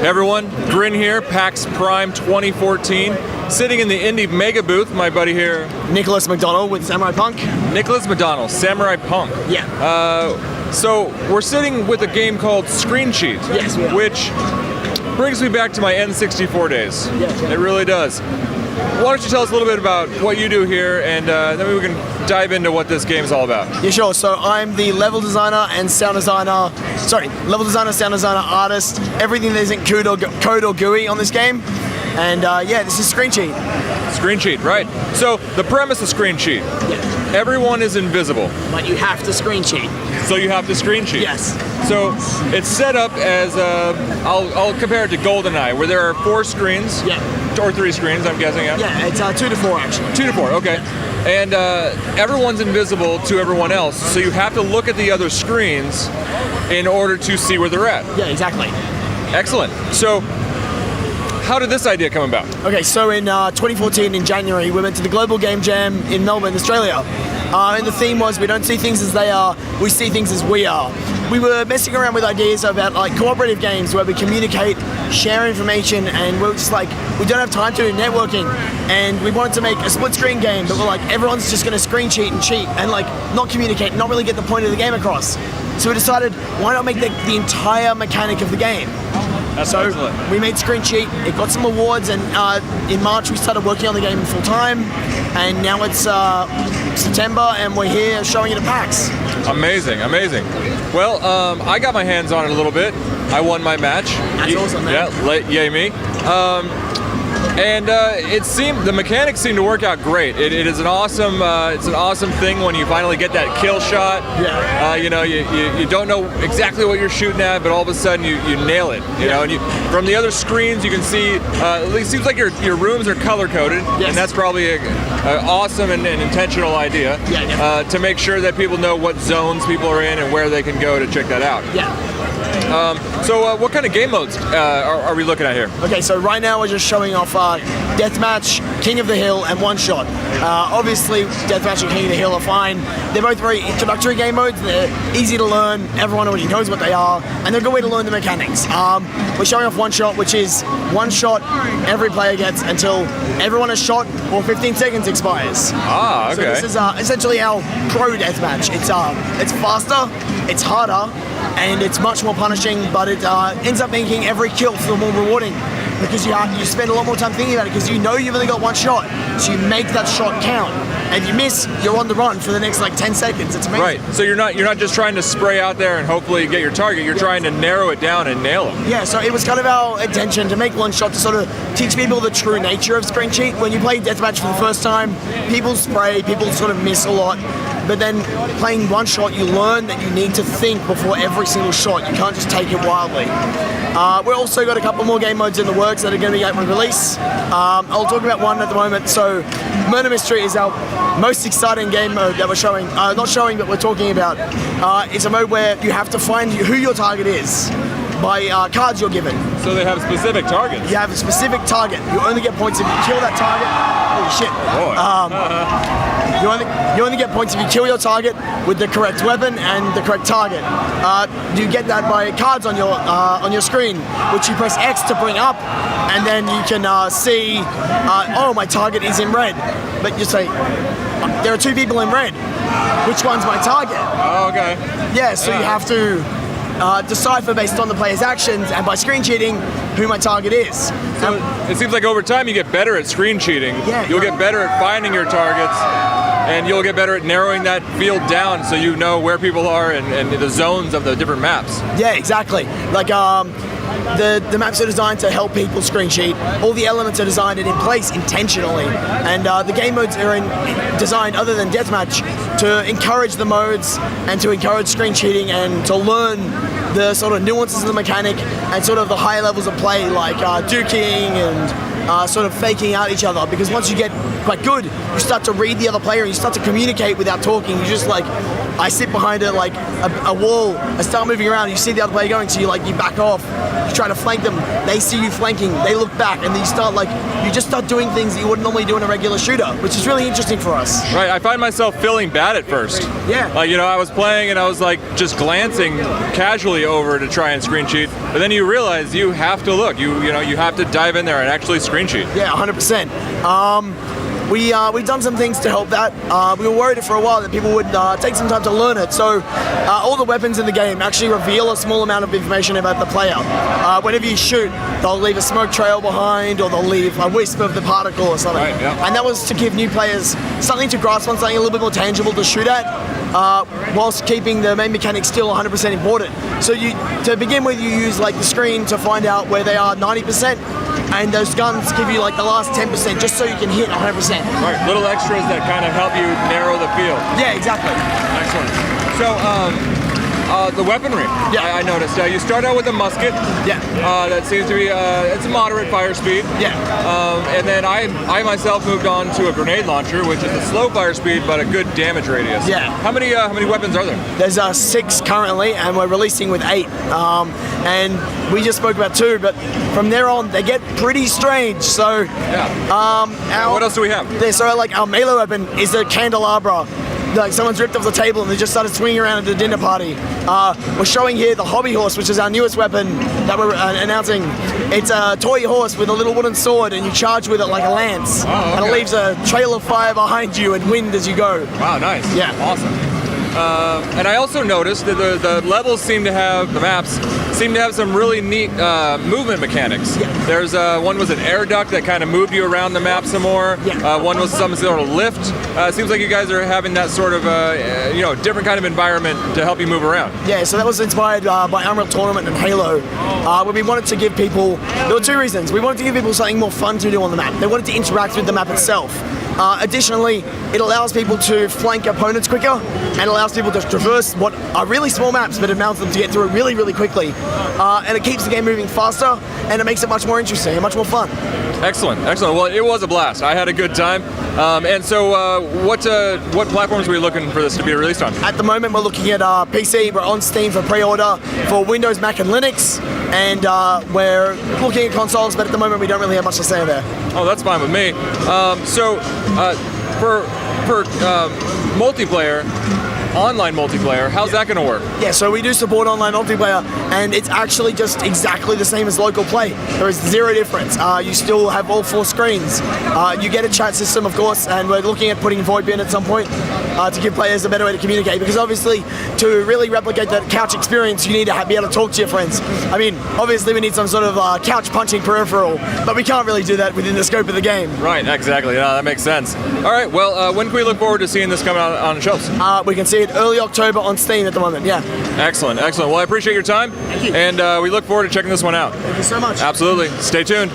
Hey everyone, Grinn here, PAX Prime 2014. Sitting in the Indie Mega booth, my buddy here, Nicholas McDonnell with Samurai Punk. Nicholas McDonnell, Samurai Punk. Yeah. So we're sitting with a game called Screen Cheat, Yes, we are. which brings me back to my N64 days. Yes, yeah. It really does. Why don't you tell us a little bit about what you do here, and then we can dive into what this game is all about. Yeah, sure. So I'm the level designer and sound designer. Sorry, level designer, sound designer, artist, everything that isn't code or GUI on this game. And yeah, this is Screen Cheat. Screen Cheat, right. So the premise of Screen Cheat, Yeah. everyone is invisible, But you have to screen cheat. so you have to Screen Cheat. Yes. So it's set up as, I'll compare it to GoldenEye, where there are 4 screens, Yeah. or 3 screens, I'm guessing. Yeah, it's 2 to 4 actually. 2 to 4, okay. And everyone's invisible to everyone else, so you have to look at the other screens in order to see where they're at. Yeah, exactly. Excellent. So, how did this idea come about? Okay, so in 2014 in January, we went to the Global Game Jam in Melbourne, Australia. And the theme was, we don't see things as they are, we see things as we are. We were messing around with ideas about like cooperative games where we communicate, share information, and we're just like, we don't have time to do networking. And we wanted to make a split screen game, but we're like, everyone's just gonna screen cheat and like not communicate, not really get the point of the game across. So we decided, why not make the entire mechanic of the game? That's So excellent. we made Screen Cheat, it got some awards, and in March we started working on the game full time, and now it's September and we're here showing it at PAX. Amazing, amazing. Well, I got my hands on it a little bit. I won my match. That's awesome, man. Yeah, yay me. And the mechanics seem to work out great. It is an awesome, it's an awesome thing when you finally get that kill shot. Yeah. You know, you don't know exactly what you're shooting at, but all of a sudden you nail it. You know, and from the other screens you can see. It seems like your rooms are color coded, Yes. and that's probably an awesome and intentional idea. Yeah. To make sure that people know what zones people are in and where they can go to check that out. Yeah. So what kind of game modes are we looking at here? Okay, so right now we're just showing off Deathmatch, King of the Hill, and One Shot. Obviously, Deathmatch and King of the Hill are fine. They're both very introductory game modes. They're easy to learn. Everyone already knows what they are, and they're a good way to learn the mechanics. We're showing off One Shot, which is one shot every player gets until everyone is shot or 15 seconds expires. Ah, okay. So this is essentially our pro deathmatch. It's faster, it's harder, and it's much more punishing, but it ends up making every kill feel more rewarding because you spend a lot more time thinking about it because you know you've only got one shot, so you make that shot count. And if you miss, you're on the run for the next like 10 seconds. It's amazing. Right. So you're not just trying to spray out there and hopefully get your target. You're trying to narrow it down and nail them. Yeah, so it was kind of our intention to make One Shot to sort of teach people the true nature of Screen Cheat. When you play Deathmatch for the first time, people spray, people sort of miss a lot. But then playing One Shot, you learn that you need to think before every single shot. You can't just take it wildly. We've also got a couple more game modes in the works that are going to be out when release. I'll talk about one at the moment. So Murder Mystery is our most exciting game mode that we're showing. Not showing, but we're talking about. It's a mode where you have to find who your target is by cards you're given. So they have specific targets. You have a specific target. You only get points if you kill that target. Holy shit. Boy. You only get points if you kill your target with the correct weapon and the correct target. You get that by cards on your screen, which you press X to bring up, and then you can see, oh, my target is in red. But you say, there are 2 people in red. Which one's my target? Oh, okay. Yeah, so you have to decipher based on the player's actions and by screen cheating who my target is. So it seems like over time you get better at screen cheating. Yeah, You'll get better at finding your targets, and you'll get better at narrowing that field down so you know where people are and the zones of the different maps. Yeah, exactly. Like the maps are designed to help people screen cheat. All the elements are designed and in place intentionally, and the game modes are designed, other than deathmatch, to encourage the modes and to encourage screen cheating and to learn the sort of nuances of the mechanic and sort of the higher levels of play, like duking and sort of faking out each other. Because once you get quite good, you start to read the other player and you start to communicate without talking. You just like, I sit behind like a wall, I start moving around, you see the other player going, so you back off, you try to flank them, they see you flanking, they look back, and then you just start doing things that you wouldn't normally do in a regular shooter, which is really interesting for us. Right, I find myself feeling bad at first. Yeah. Like, I was playing and I was like just glancing casually over to try and screen cheat, but then you realize you have to look. You have to dive in there and actually screen sheet. Yeah, 100%. We've done some things to help that. We were worried for a while that people would take some time to learn it. So all the weapons in the game actually reveal a small amount of information about the player. Whenever you shoot, they'll leave a smoke trail behind, or they'll leave a wisp of the particle or something. Right, yeah. And that was to give new players something to grasp on, something a little bit more tangible to shoot at, whilst keeping the main mechanics still 100% important. So to begin with, you use like the screen to find out where they are 90%. And those guns give you like the last 10% just so you can hit 100%. Right, little extras that kind of help you narrow the field. Yeah, exactly. Excellent. So, the weaponry, Yeah. I noticed. You start out with a musket. Yeah. That seems to be, it's a moderate fire speed. Yeah. And then I myself moved on to a grenade launcher, which is a slow fire speed, but a good damage radius. Yeah. How many weapons are there? There's 6 currently, and we're releasing with 8. And we just spoke about 2, but from there on, they get pretty strange. So, Yeah. What else do we have? So like our melee weapon is a candelabra. Like someone's ripped off the table and they just started swinging around at the dinner party. We're showing here the hobby horse, which is our newest weapon that we're announcing. It's a toy horse with a little wooden sword, and you charge with it like a lance. Oh, okay. And it leaves a trail of fire behind you and wind as you go. Wow, nice. Yeah. Awesome. And I also noticed that the levels seem to have, the maps seem to have some really neat movement mechanics. Yeah. There's one was an air duct that kind of moved you around the map some more. Yeah. One was some sort of lift. It seems like you guys are having that sort of different kind of environment to help you move around. Yeah, so that was inspired by Unreal Tournament and Halo, where we wanted to give people, there were 2 reasons. We wanted to give people something more fun to do on the map. They wanted to interact with the map itself. Additionally, it allows people to flank opponents quicker, and allows people to traverse what are really small maps, but it allows them to get through it really, really quickly. And it keeps the game moving faster, and it makes it much more interesting and much more fun. Excellent, excellent. Well, it was a blast. I had a good time. And so, what platforms are we looking for this to be released on? At the moment, we're looking at PC. We're on Steam for pre-order for Windows, Mac, and Linux, and we're looking at consoles. But at the moment, we don't really have much to say there. Oh, that's fine with me. For multiplayer, online multiplayer, how's that going to work? Yeah, so we do support online multiplayer, and it's actually just exactly the same as local play. There is 0 difference. You still have all 4 screens. You get a chat system, of course, and we're looking at putting VoIP in at some point to give players a better way to communicate, because obviously to really replicate that couch experience, you need to be able to talk to your friends. I mean, obviously we need some sort of couch punching peripheral, but we can't really do that within the scope of the game. Right, exactly. Yeah, that makes sense. All right, well, when can we look forward to seeing this coming out on shelves? We can see it early October on Steam at the moment, yeah. Excellent, excellent. Well, I appreciate your time. Thank you. And we look forward to checking this one out. Thank you so much. Absolutely. Stay tuned.